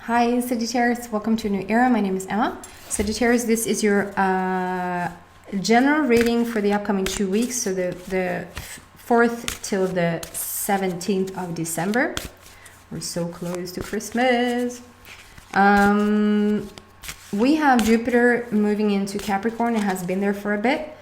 Hi Sagittarius, welcome to a new era. My name is Emma. Sagittarius, this is your general reading for the upcoming 2 weeks, so the 4th till the 17th of December. We're so close to Christmas. We have Jupiter moving into Capricorn. It has been there for a bit.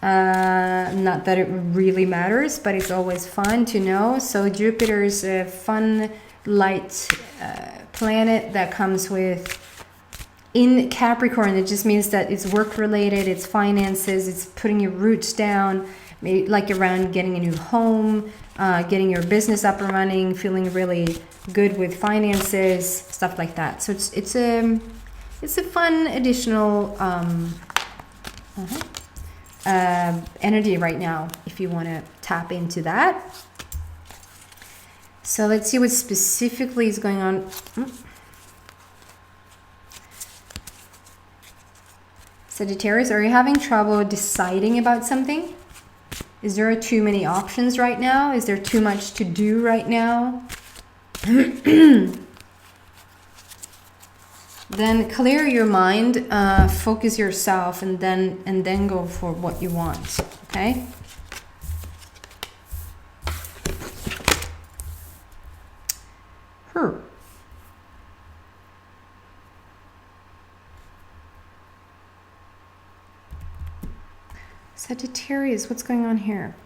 Not that it really matters, but it's always fun to know. So Jupiter is a fun, light planet that comes with in Capricorn. It just means that it's work related, it's finances, it's putting your roots down, maybe like around getting a new home, getting your business up and running, feeling really good with finances, stuff like that. So it's a fun additional energy right now if you want to tap into that. So let's see what specifically is going on. Sagittarius, are you having trouble deciding about something? Is there too many options right now? Is there too much to do right now? Then clear your mind, focus yourself, and then go for what you want. Okay? Sagittarius, what's going on here?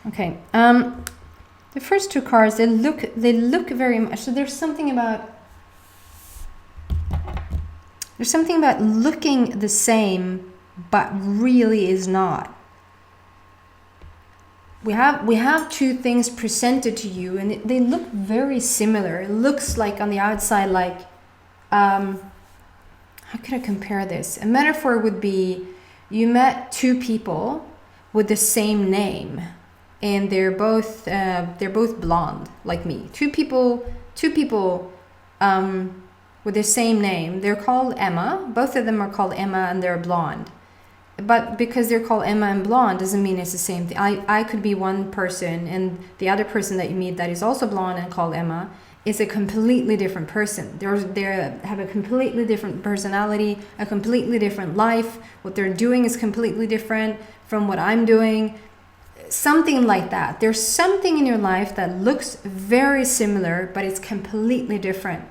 Okay, the first two cards, they look very much, so there's something about looking the same but really is not. We have two things presented to you, and they look very similar. It looks like on the outside, like how could I compare this? A metaphor would be you met two people with the same name, and they're both blonde like me. Two people with the same name. They're called Emma. Both of them are called Emma, and they're blonde. But because they're called Emma and blonde doesn't mean it's the same thing. I could be one person, and the other person that you meet that is also blonde and called Emma is a completely different person. They have a completely different personality, a completely different life. What they're doing is completely different from what I'm doing. Something like that. There's something in your life that looks very similar, but it's completely different.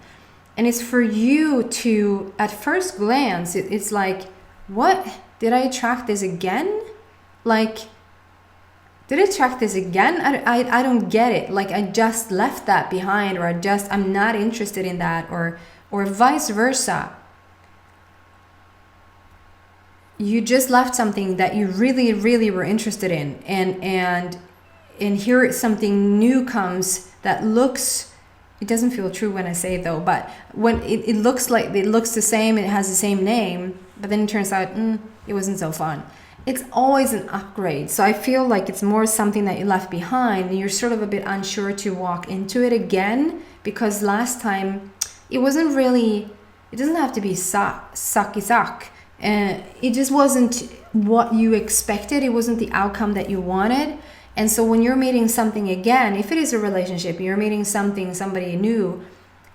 And it's for you to, at first glance, it's like, what? Did I attract this again? Like, did I attract this again? I don't get it. Like, I just left that behind, or I'm not interested in that, or vice versa. You just left something that you really, really were interested in, and here something new comes that looks, it doesn't feel true when I say it though, but when it looks the same, it has the same name, but then it turns out it wasn't so fun. It's always an upgrade. So I feel like it's more something that you left behind, and you're sort of a bit unsure to walk into it again, because last time it wasn't really, it doesn't have to be sucky suck. It just wasn't what you expected. It wasn't the outcome that you wanted. And so when you're meeting something again, if it is a relationship, you're meeting somebody new,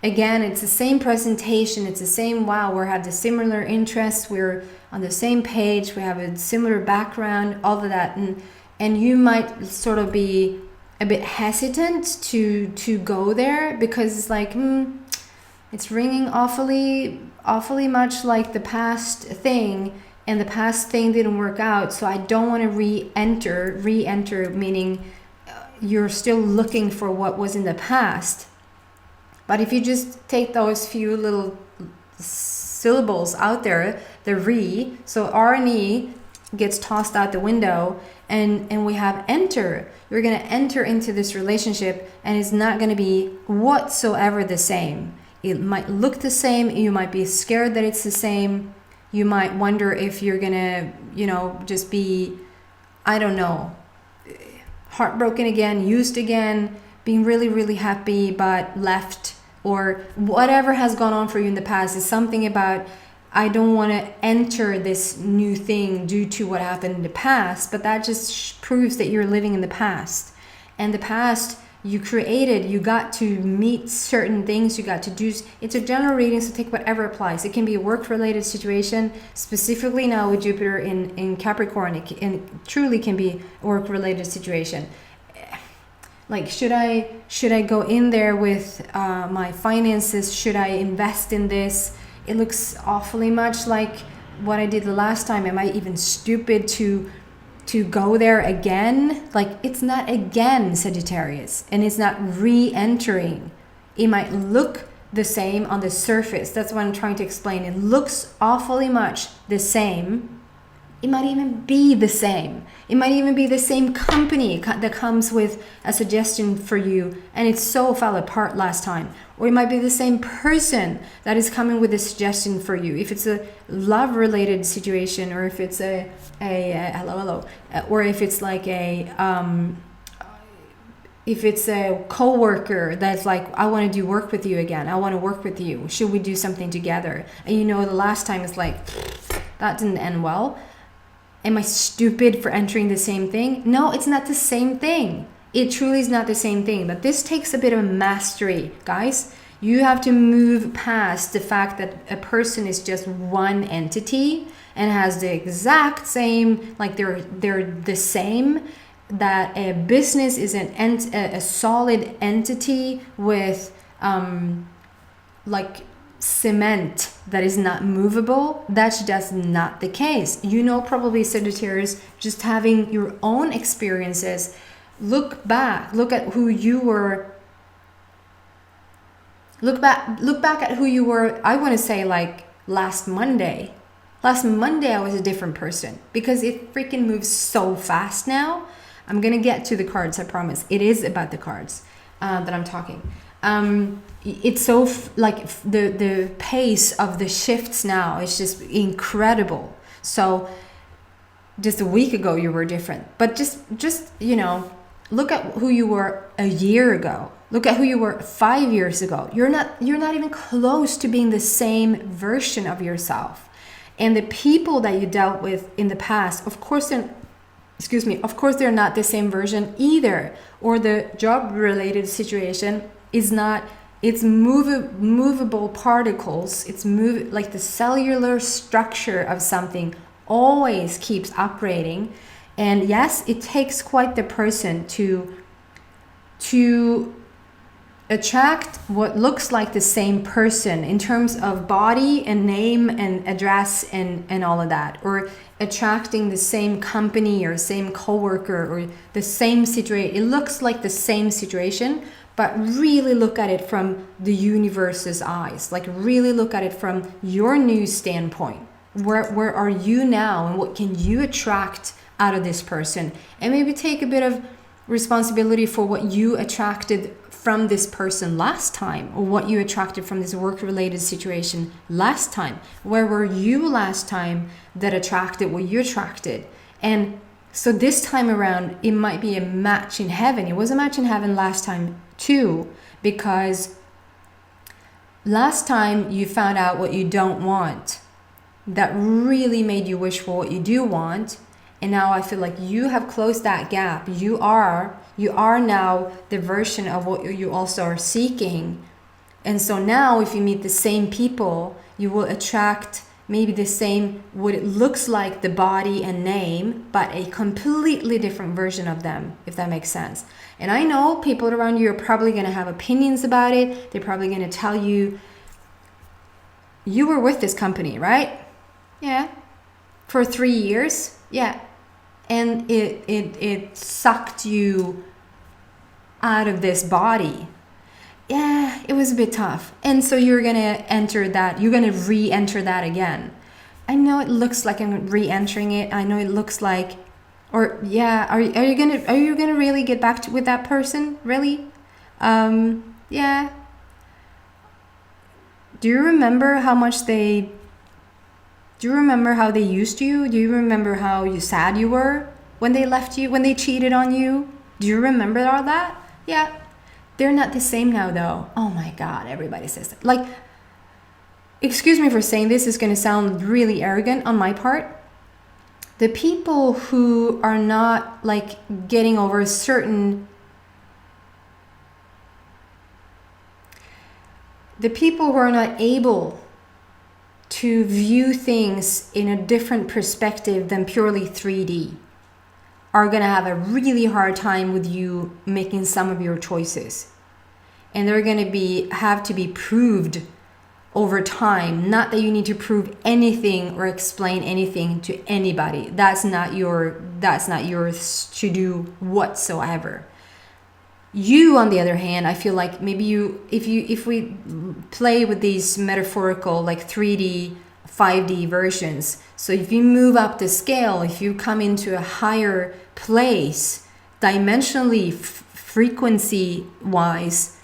again, it's the same presentation, it's the same, wow, we have the similar interests, we're on the same page, we have a similar background, all of that. And you might sort of be a bit hesitant to go there, because it's like, it's ringing awfully much like the past thing, and the past thing didn't work out, so I don't want to re-enter, meaning you're still looking for what was in the past. But if you just take those few little syllables out there, the re, so R and E gets tossed out the window, and we have enter. You're going to enter into this relationship, and it's not going to be whatsoever the same. It might look the same, you might be scared that it's the same, you might wonder if you're gonna, just be, I don't know, heartbroken again, used again, being really, really happy but left, or whatever has gone on for you in the past is something about I don't want to enter this new thing due to what happened in the past, but that just proves that you're living in the past. And the past you created, you got to meet certain things, you got to do. It's a general reading, so take whatever applies. It can be a work-related situation, specifically now with Jupiter in Capricorn. It truly can be a work-related situation. Like, should I go in there with my finances? Should I invest in this? It looks awfully much like what I did the last time. Am I even stupid to go there again? Like, it's not again, Sagittarius, and it's not re-entering. It might look the same on the surface. That's what I'm trying to explain. It looks awfully much the same. It might even be the same. It might even be the same company that comes with a suggestion for you, and it so fell apart last time. Or it might be the same person that is coming with a suggestion for you. If it's a love-related situation, or if it's a hello, or if it's like if it's a coworker that's like, I want to do work with you again. I want to work with you. Should we do something together? And you know, the last time it's like, that didn't end well. Am I stupid for entering the same thing? No, it's not the same thing. It truly is not the same thing. But this takes a bit of mastery, guys. You have to move past the fact that a person is just one entity and has the exact same, like they're the same. That a business is a solid entity with like cement that is not movable. That's just not the case. You know, probably Sagittarius, just having your own experiences. Look back, look at who you were. Look back at who you were. I want to say like last Monday. Last Monday I was a different person because it freaking moves so fast now. I'm gonna get to the cards, I promise. It is about the cards that I'm talking. It's so like the pace of the shifts now is just incredible. So just a week ago you were different, but just you know, look at who you were a year ago. Look at who you were 5 years ago. You're not even close to being the same version of yourself. And the people that you dealt with in the past, of course they're not the same version either. Or the job related situation is not, it's movable particles. It's like the cellular structure of something always keeps operating. And yes, it takes quite the person to attract what looks like the same person in terms of body and name and address and all of that, or attracting the same company or same coworker or the same situation. It looks like the same situation, but really look at it from the universe's eyes. Like really look at it from your new standpoint. Where are you now, and what can you attract out of this person? And maybe take a bit of responsibility for what you attracted from this person last time, or what you attracted from this work-related situation last time. Where were you last time that attracted what you attracted? And so this time around, it might be a match in heaven. It was a match in heaven last time too, because last time you found out what you don't want. That really made you wish for what you do want. And now I feel like you have closed that gap. You are now the version of what you also are seeking. And so now if you meet the same people, you will attract maybe the same, what it looks like, the body and name, but a completely different version of them, if that makes sense. And I know people around you are probably going to have opinions about it. They're probably going to tell you, you were with this company, right? Yeah. For 3 years? Yeah. And it sucked you out of this body. Yeah, it was a bit tough. And so you're going to enter that. You're going to re-enter that again. I know it looks like I'm re-entering it. I know it looks like, or yeah, are you going to really get back with that person? Really? Yeah. Do you remember how they used you? Do you remember how sad you were when they left you, when they cheated on you? Do you remember all that? Yeah. They're not the same now though. Oh my God, everybody says that. Like, excuse me for saying this, is going to sound really arrogant on my part. The people who are not like getting over the people who are not able to view things in a different perspective than purely 3D are going to have a really hard time with you making some of your choices. And they're going to have to be proved over time. Not that you need to prove anything or explain anything to anybody. That's not yours to do whatsoever. You, on the other hand, I feel like maybe if we play with these metaphorical like 3D, 5D versions. So if you move up the scale, if you come into a higher place, dimensionally, frequency wise,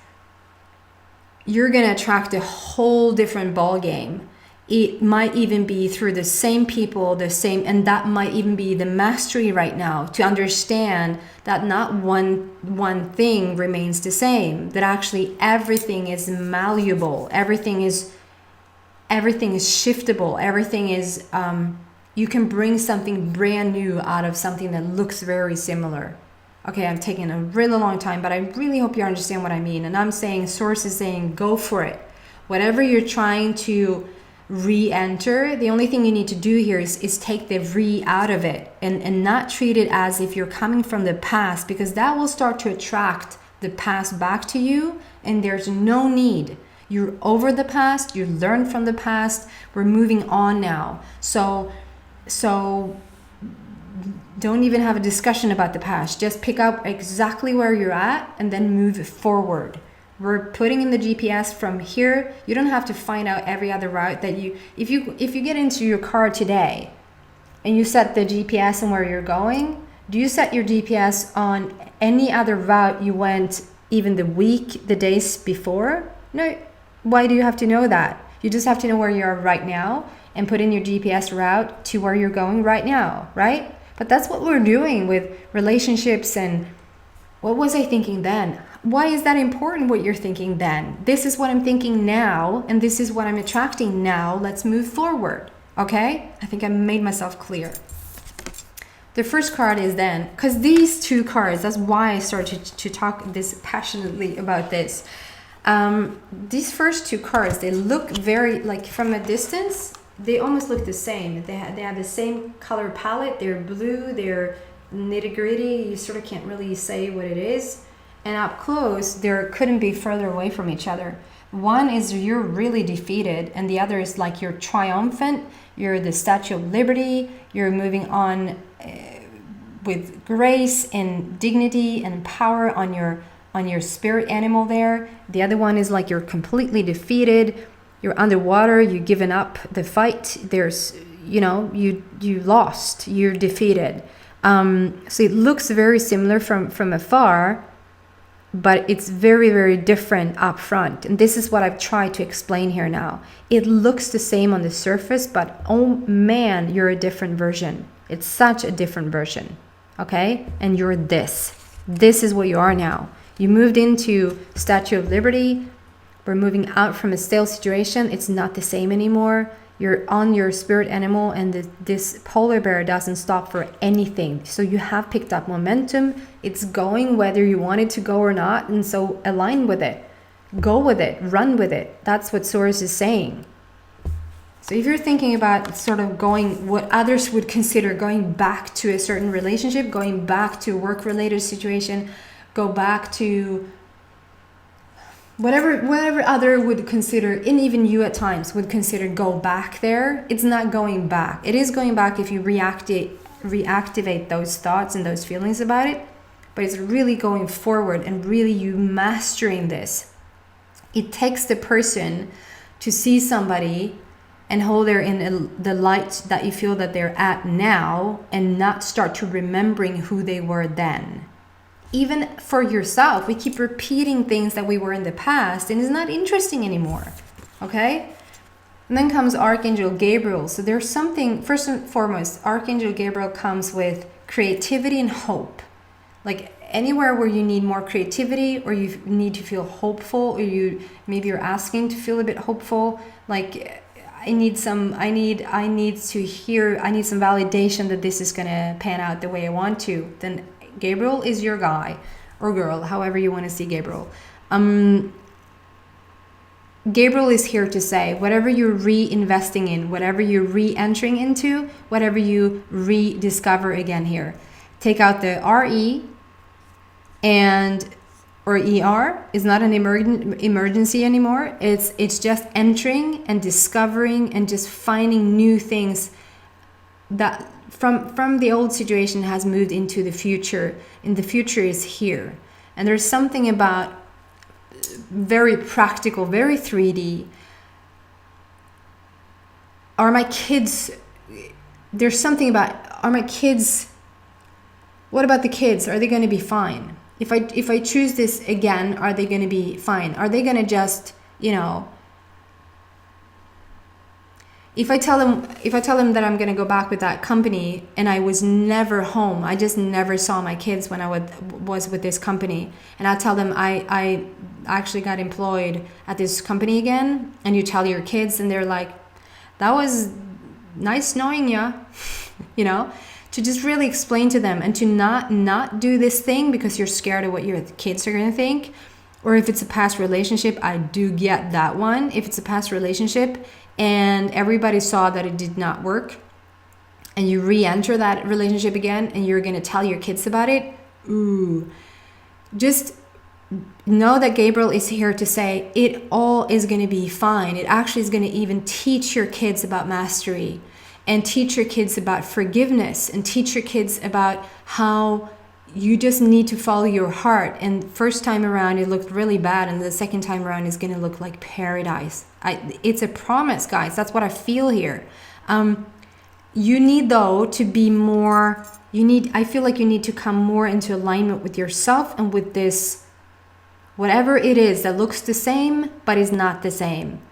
you're going to attract a whole different ball game. It might even be through the same people, and that might even be the mastery right now to understand that not one thing remains the same, that actually everything is malleable, everything is shiftable, everything is, you can bring something brand new out of something that looks very similar. Okay, I'm taking a really long time, but I really hope you understand what I mean. And I'm saying, Source is saying, go for it. Whatever you're trying to re-enter, the only thing you need to do here is take the re out of it and not treat it as if you're coming from the past, because that will start to attract the past back to you, and there's no need. You're over the past, you learned from the past, we're moving on now. So don't even have a discussion about the past. Just pick up exactly where you're at and then move forward. We're putting in the GPS from here. You don't have to find out every other route that if you get into your car today and you set the GPS on where you're going, do you set your GPS on any other route you went even the days before? No. Why do you have to know that? You just have to know where you are right now and put in your GPS route to where you're going right now, right? But that's what we're doing with relationships. And what was I thinking then? Why is that important, what you're thinking then? This is what I'm thinking now, and this is what I'm attracting now. Let's move forward, okay? I think I made myself clear. The first card is then, because these two cards, that's why I started to talk this passionately about this. These first two cards, they look very, like from a distance, they almost look the same. They have the same color palette. They're blue, they're nitty-gritty. You sort of can't really say what it is. And up close, they couldn't be further away from each other. One is you're really defeated, and the other is like you're triumphant. You're the Statue of Liberty. You're moving on with grace and dignity and power on your spirit animal there. The other one is like you're completely defeated. You're underwater, you've given up the fight. There's, you lost, you're defeated. So it looks very similar from afar, but it's very, very different up front. And this is what I've tried to explain here now. It looks the same on the surface, but oh man, you're a different version. It's such a different version, okay? And you're this. This is what you are now. You moved into Statue of Liberty. We're moving out from a stale situation. It's not the same anymore. You're on your spirit animal, and this polar bear doesn't stop for anything. So you have picked up momentum. It's going whether you want it to go or not. And so align with it. Go with it. Run with it. That's what Source is saying. So if you're thinking about sort of going, what others would consider going back to a certain relationship, going back to a work-related situation, go back to whatever other would consider, and even you at times would consider go back there, it's not going back. It is going back if you reactivate those thoughts and those feelings about it, but it's really going forward and really you mastering this. It takes the person to see somebody and hold her in the light that you feel that they're at now, and not start to remembering who they were then. Even for yourself, we keep repeating things that we were in the past, and it's not interesting anymore, okay? And then comes Archangel Gabriel. So there's something, first and foremost, Archangel Gabriel comes with creativity and hope. Like anywhere where you need more creativity, or you need to feel hopeful, or maybe you're asking to feel a bit hopeful, like need some validation that this is gonna pan out the way I want to, then Gabriel is your guy or girl, however you want to see Gabriel. Gabriel is here to say, whatever you're reinvesting in, whatever you're re-entering into, whatever you rediscover again here, take out the RE, and or ER is not an emergency anymore. It's just entering and discovering and just finding new things that from the old situation has moved into the future, and the future is here. And there's something about very practical, very 3D. Are my kids, there's something about, are my kids, what about the kids? Are they going to be fine? If I choose this again, are they going to be fine? Are they going to just, you know, if I tell them that I'm going to go back with that company and I was never home, I just never saw my kids when I was with this company, and I tell them I actually got employed at this company again, and you tell your kids and they're like, that was nice knowing ya, you know, to just really explain to them and to not do this thing because you're scared of what your kids are going to think. Or if it's a past relationship, I do get that one. If it's a past relationship and everybody saw that it did not work, and you re-enter that relationship again and you're going to tell your kids about it, ooh, just know that Gabriel is here to say it all is going to be fine. It actually is going to even teach your kids about mastery, and teach your kids about forgiveness, and teach your kids about how you just need to follow your heart. And first time around it looked really bad, and the second time around is going to look like paradise. It's a promise, guys. That's what I feel here. You need, though, to be more, I feel like you need to come more into alignment with yourself and with this, whatever it is that looks the same but is not the same.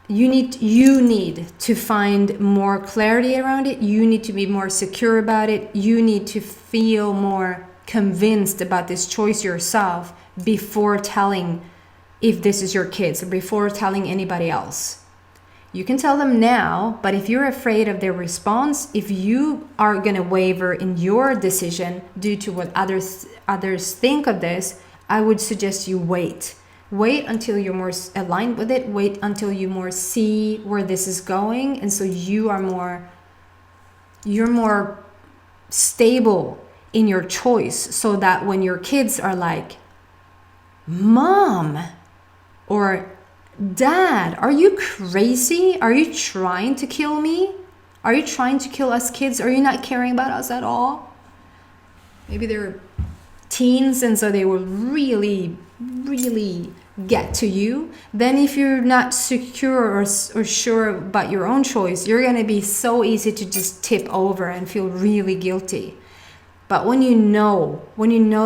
You need to find more clarity around it. You need to be more secure about it. You need to feel more convinced about this choice yourself before telling, if this is your kids, or before telling anybody else. You can tell them now, but if you're afraid of their response, if you are going to waver in your decision due to what others think of this, I would suggest you wait. Wait until you're more aligned with it. Wait until you more see where this is going, and so you're more stable in your choice, so that when your kids are like, Mom or Dad, are you crazy? Are you trying to kill me? Are you trying to kill us kids? Are you not caring about us at all? Maybe they're teens, and so they will really get to you. Then if you're not secure or sure about your own choice, you're going to be so easy to just tip over and feel really guilty. But when you know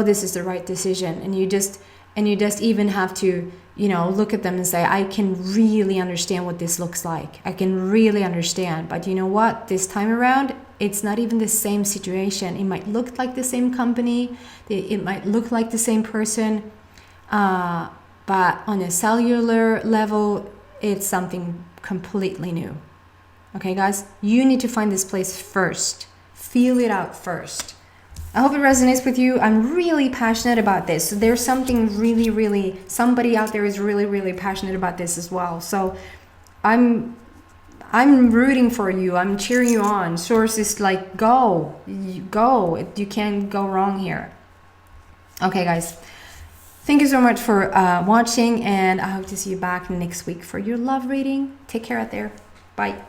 this is the right decision, and you just even have to, you know, look at them and say, I can really understand what this looks like. I can really understand. But you know what? This time around, it's not even the same situation. It might look like the same company. It might look like the same person. But on a cellular level, it's something completely new. Okay, guys? You need to find this place first. Feel it out first. I hope it resonates with you. I'm really passionate about this. There's something somebody out there is really passionate about this as well. So I'm rooting for you. I'm cheering you on. Source is like, go. You can't go wrong here. Okay, guys. Thank you so much for watching, and I hope to see you back next week for your love reading. Take care out there. Bye.